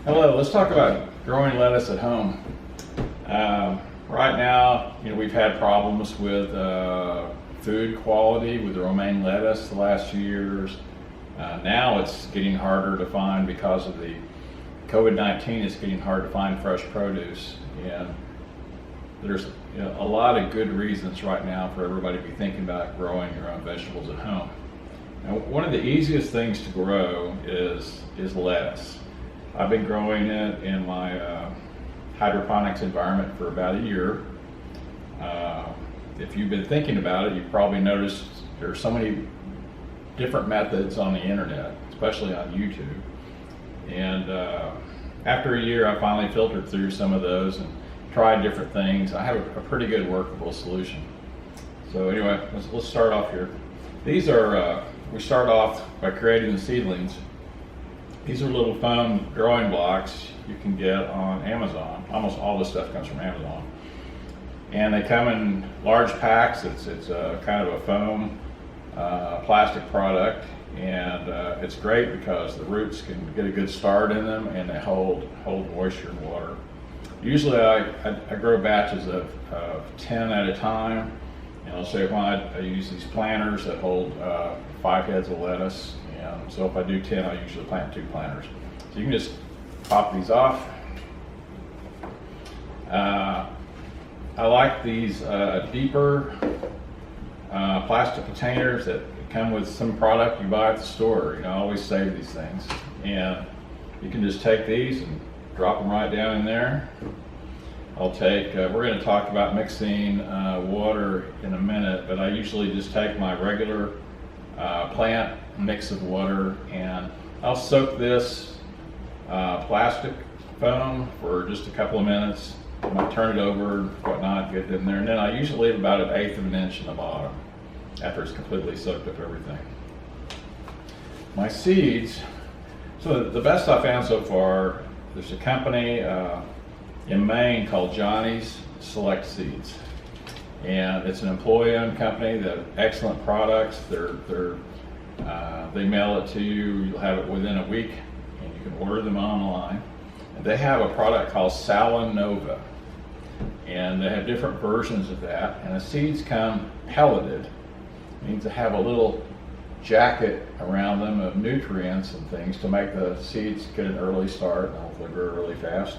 Hello, let's talk about growing lettuce at home. Right now, we've had problems with food quality with the romaine lettuce the last few years. Now it's getting harder to find because of the COVID-19. It's getting hard to find fresh produce, and there's a lot of good reasons right now for everybody to be thinking about growing your own vegetables at home. Now, one of the easiest things to grow is lettuce. I've been growing it in my hydroponics environment for about a year. If you've been thinking about it, you've probably noticed there's so many different methods on the internet, especially on YouTube. And after a year, I finally filtered through some of those and tried different things. I have a pretty good workable solution. So anyway, let's start off here. These are, we start off by creating the seedlings. These are little foam growing blocks you can get on Amazon. Almost all this stuff comes from Amazon. And they come in large packs. It's kind of a foam plastic product, and it's great because the roots can get a good start in them, and they hold moisture and water. Usually I grow batches of 10 at a time, and I'll say I use these planters that hold 5 heads of lettuce. So if I do 10, I usually plant 2 planters. So you can just pop these off. I like these deeper plastic containers that come with some product you buy at the store. I always save these things. And you can just take these and drop them right down in there. I'll take, we're going to talk about mixing water in a minute, but I usually just take my regular plant mix of water, and I'll soak this plastic foam for just a couple of minutes. I might turn it over, whatnot, get it in there, and then I usually leave about 1/8 of an inch in the bottom after it's completely soaked up everything. My seeds, so the best I found so far, there's a company in Maine called Johnny's Select Seeds, and it's an employee-owned company. They have excellent products. They mail it to you. You'll have it within a week, and you can order them online. And they have a product called Salanova, and they have different versions of that. And the seeds come pelleted. It means they have a little jacket around them of nutrients and things to make the seeds get an early start and hopefully grow really fast.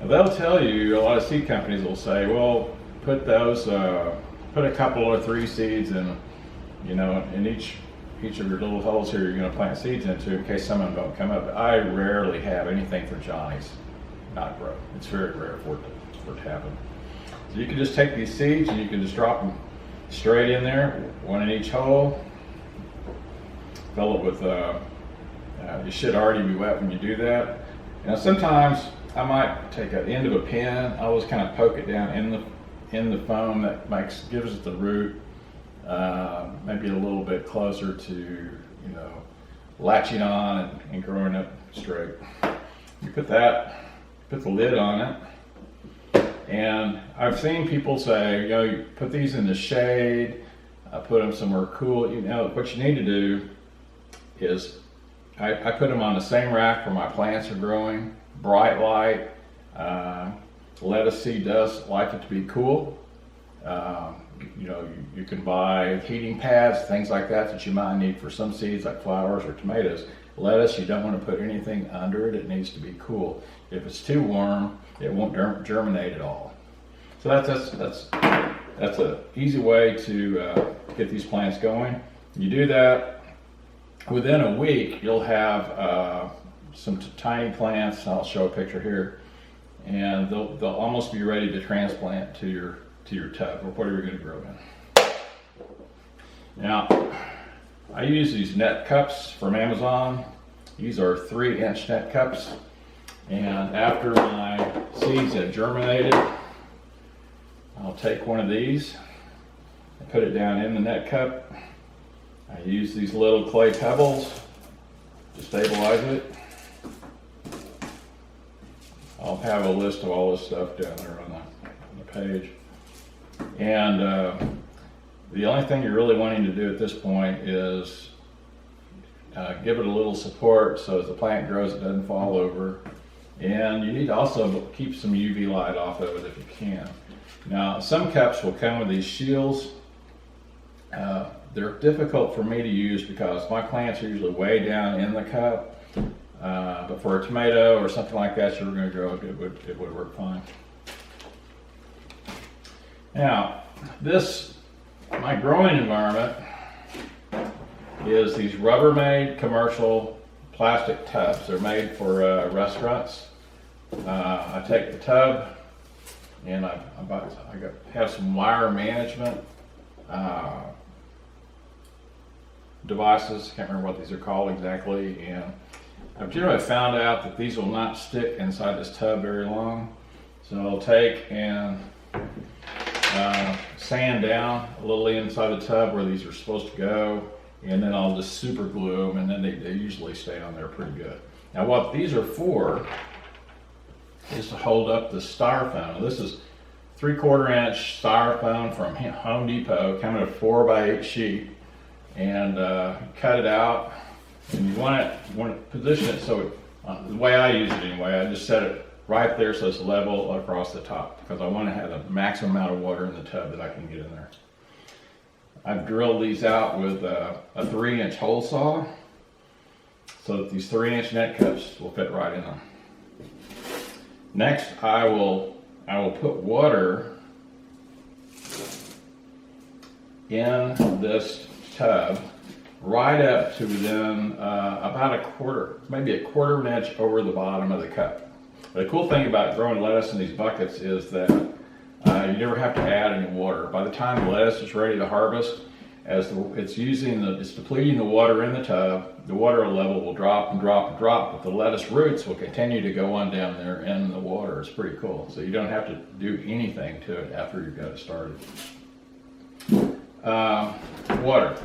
And they'll tell you, a lot of seed companies will say, well, put a couple or 3 seeds in, in each of your little holes here you're going to plant seeds into in case some of them don't come up. But I rarely have anything from Johnny's not grow. It's very rare for it to happen. So you can just take these seeds and you can just drop them straight in there, one in each hole. Fill it with, you should already be wet when you do that. Sometimes I might take an end of a pen. I always kind of poke it down in the foam that gives it the root, maybe a little bit closer to latching on and growing up straight. You put the lid on it, and I've seen people say, you put these in the shade, put them somewhere cool. What you need to do is I put them on the same rack where my plants are growing, bright light. Lettuce seed does like it to be cool. You can buy heating pads, things like that you might need for some seeds like flowers or tomatoes. Lettuce, you don't want to put anything under it. It needs to be cool. If it's too warm, it won't germinate at all. So that's an easy way to get these plants going. You do that, within a week you'll have some tiny plants. I'll show a picture here, and they'll almost be ready to transplant to your tub or whatever you're going to grow in. Now, I use these net cups from Amazon. These are 3-inch net cups, and after my seeds have germinated, I'll take one of these and put it down in the net cup. I use these little clay pebbles to stabilize it. I'll have a list of all this stuff down there on the page. And the only thing you're really wanting to do at this point is give it a little support so as the plant grows it doesn't fall over. And you need to also keep some UV light off of it if you can. Now, some cups will come with these shields. They're difficult for me to use because my plants are usually way down in the cup. But for a tomato or something like that you're going to grow, it would work fine. Now, my growing environment is these Rubbermaid commercial plastic tubs. They're made for restaurants. I take the tub and I have some wire management devices. Can't remember what these are called exactly. And I've generally found out that these will not stick inside this tub very long. So I'll take and sand down a little inside the tub where these are supposed to go, and then I'll just super glue them, and then they usually stay on there pretty good. Now what these are for is to hold up the styrofoam. This is 3/4 inch styrofoam from Home Depot, coming in a 4x8 sheet, and cut it out, and you want to position it so the way I use it anyway, I just set it right there so it's level across the top, because I want to have the maximum amount of water in the tub that I can get in there. I've drilled these out with a 3-inch hole saw so that these 3-inch net cups will fit right in them. Next, I will put water in this tub right up to within about maybe a 1/4 inch over the bottom of the cup. The cool thing about growing lettuce in these buckets is that you never have to add any water. By the time the lettuce is ready to harvest, as it's depleting the water in the tub, the water level will drop and drop and drop, but the lettuce roots will continue to go on down there in the water. It's pretty cool. So you don't have to do anything to it after you've got it started. Water.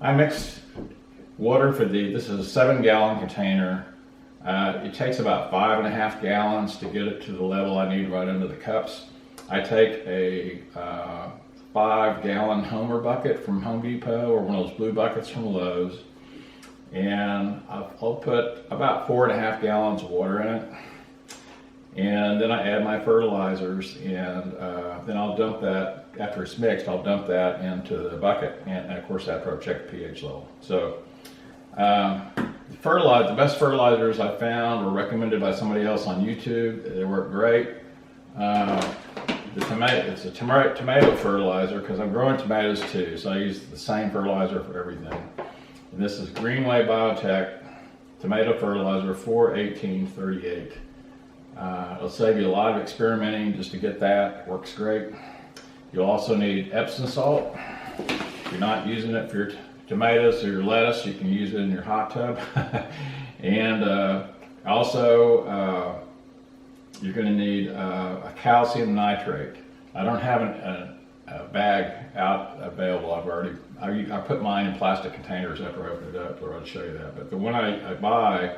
I mix water for this is a 7-gallon container. It takes about 5.5 gallons to get it to the level I need right under the cups. I take a 5-gallon Homer bucket from Home Depot, or one of those blue buckets from Lowe's, and I'll put about 4.5 gallons of water in it, and then I add my fertilizers, and then I'll dump that, after it's mixed, I'll dump that into the bucket, and of course after I've checked the pH level. So the best fertilizers I found were recommended by somebody else on YouTube. They work great. It's a tomato fertilizer, because I'm growing tomatoes too, so I use the same fertilizer for everything. And this is Greenway Biotech tomato fertilizer 41838. It'll save you a lot of experimenting just to get that. It works great. You'll also need Epsom salt. If you're not using it for your tomatoes or your lettuce, you can use it in your hot tub. And also you're going to need a calcium nitrate. I don't have a bag out available. I put mine in plastic containers after I opened it up, or I'll show you that. But the one I buy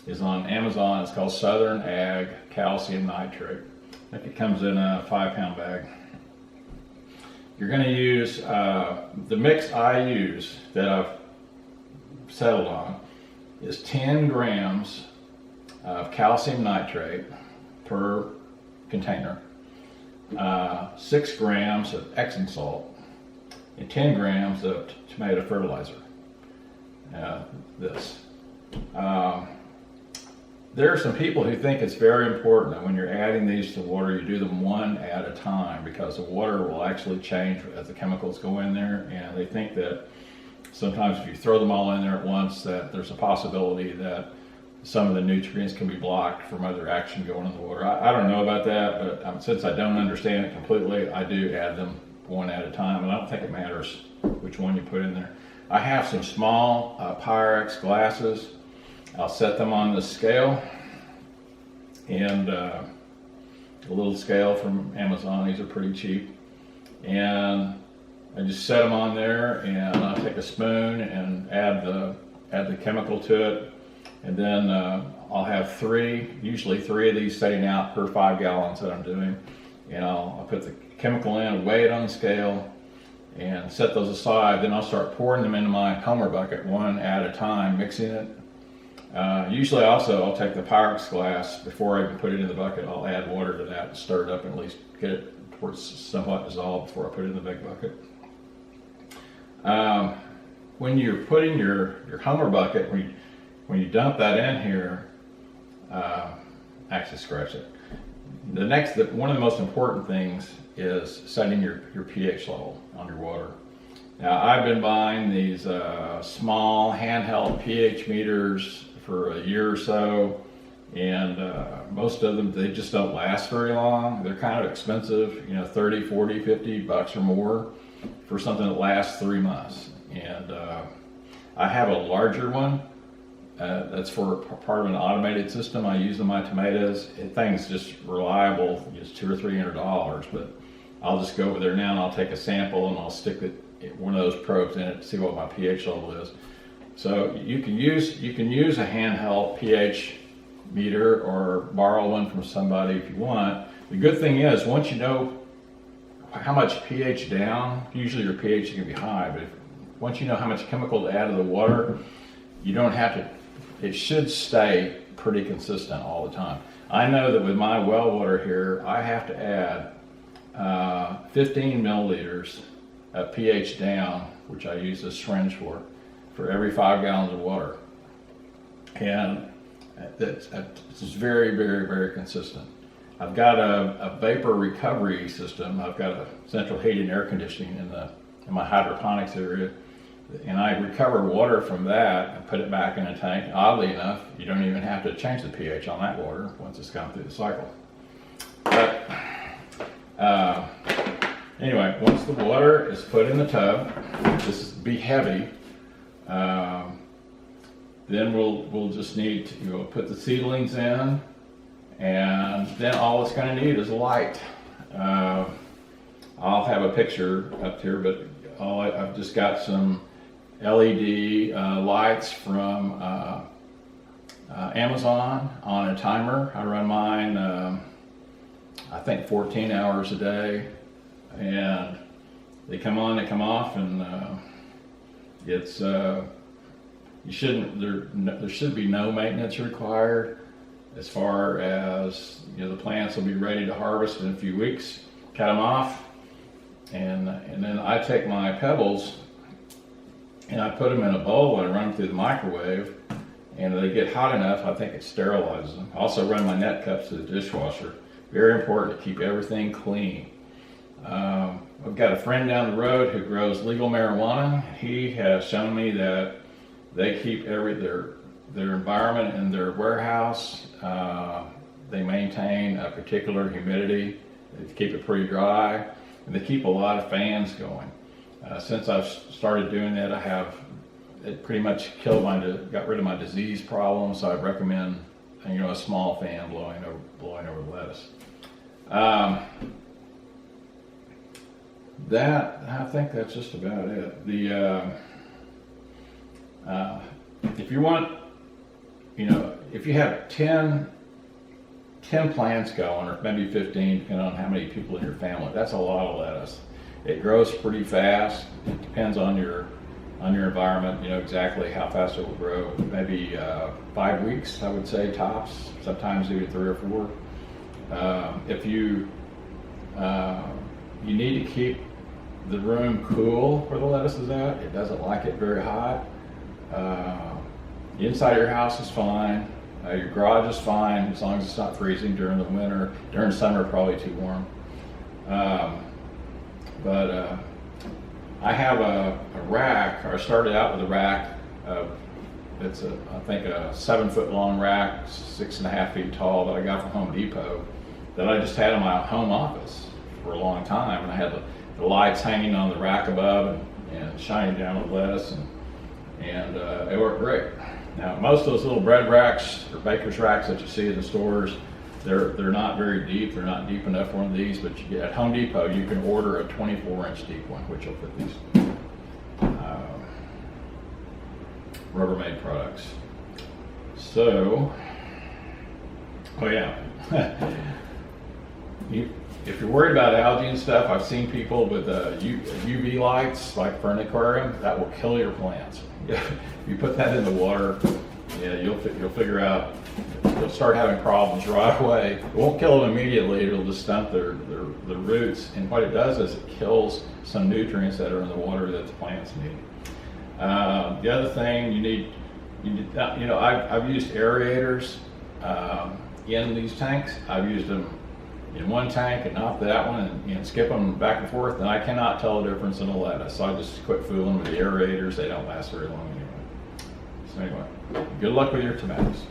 is on Amazon. It's called Southern Ag Calcium Nitrate. I think it comes in a 5-pound bag. You're going to use, the mix I use that I've settled on is 10 grams of calcium nitrate per container, 6 grams of Epsom salt, and 10 grams of tomato fertilizer. There are some people who think it's very important that when you're adding these to water, you do them one at a time, because the water will actually change as the chemicals go in there, and they think that sometimes if you throw them all in there at once, that there's a possibility that some of the nutrients can be blocked from other action going in the water. I don't know about that, but since I don't understand it completely, I do add them one at a time, and I don't think it matters which one you put in there. I have some small Pyrex glasses. I'll set them on the scale, and a little scale from Amazon. These are pretty cheap, and I just set them on there, and I'll take a spoon and add the chemical to it, and then I'll have usually three of these setting out per 5 gallons that I'm doing, and I'll put the chemical in, weigh it on the scale, and set those aside. Then I'll start pouring them into my Homer bucket one at a time, mixing it. Usually also I'll take the Pyrex glass before I even put it in the bucket. I'll add water to that, stir it up, and at least get it towards somewhat dissolved before I put it in the big bucket. When you're putting your Hummer bucket, when you dump that in here, actually scratch it. One of the most important things is setting your pH level on your water. Now, I've been buying these small handheld pH meters for a year or so, and most of them, they just don't last very long. They're kind of expensive, 30, 40, 50 bucks or more for something that lasts 3 months. And I have a larger one that's for part of an automated system I use in my tomatoes. That thing's just reliable, just $200 or $300, but I'll just go over there now and I'll take a sample and I'll stick one of those probes in it to see what my pH level is. So you can use a handheld pH meter or borrow one from somebody if you want. The good thing is, once you know how much pH down, usually your pH is going to be high, but once you know how much chemical to add to the water, you don't have to, it should stay pretty consistent all the time. I know that with my well water here, I have to add 15 milliliters of pH down, which I use a syringe for every 5 gallons of water. And it's very, very, very consistent. I've got a vapor recovery system. I've got a central heating and air conditioning in my hydroponics area. And I recover water from that and put it back in a tank. Oddly enough, you don't even have to change the pH on that water once it's gone through the cycle. But anyway, once the water is put in the tub, this is be heavy. Then we'll just need to put the seedlings in, and then all it's going to need is a light. I'll have a picture up here, but I've just got some LED lights from Amazon on a timer. I run mine, I think 14 hours a day, and they come on, they come off, and it's there should be no maintenance required as far as the plants will be ready to harvest in a few weeks. Cut them off, and then I take my pebbles and I put them in a bowl and I run them through the microwave, and they get hot enough, I think it sterilizes them. I also run my net cups to the dishwasher. Very important to keep everything clean. I've got a friend down the road who grows legal marijuana. He has shown me that they keep their environment in their warehouse. They maintain a particular humidity. They keep it pretty dry, and they keep a lot of fans going. Since I've started doing that, it pretty much got rid of my disease problem. So I recommend, a small fan blowing over lettuce. I think that's just about it. If you want, if you have 10 plants going, or maybe 15, depending on how many people in your family, that's a lot of lettuce. It grows pretty fast. It depends on your environment, exactly how fast it will grow. Maybe 5 weeks, I would say, tops. Sometimes even 3 or 4. If you need to keep the room cool where the lettuce is at. It doesn't like it very hot. The inside of your house is fine. Your garage is fine as long as it's not freezing during the winter. During summer, probably too warm. But I have a rack, or I started out with a rack. It's I think a 7-foot long rack, 6.5 feet tall, that I got from Home Depot, that I just had in my home office for a long time. And I had the lights hanging on the rack above and shining down with lettuce, and it worked great. Now, most of those little bread racks or baker's racks that you see in the stores, they're not very deep. They're not deep enough for one of these, but at Home Depot you can order a 24-inch deep one, which will fit these Rubbermaid products. So, if you're worried about algae and stuff, I've seen people with UV lights, like for an aquarium, that will kill your plants. If you put that in the water, yeah, you'll figure out, you'll start having problems right away. It won't kill them immediately, it'll just stunt their roots, and what it does is it kills some nutrients that are in the water that the plants need. The other thing I've used aerators in these tanks. I've used them in one tank and not that one, and skip them back and forth, and I cannot tell the difference in the lettuce. So I just quit fooling with the aerators. They don't last very long anyway. So anyway, good luck with your tomatoes.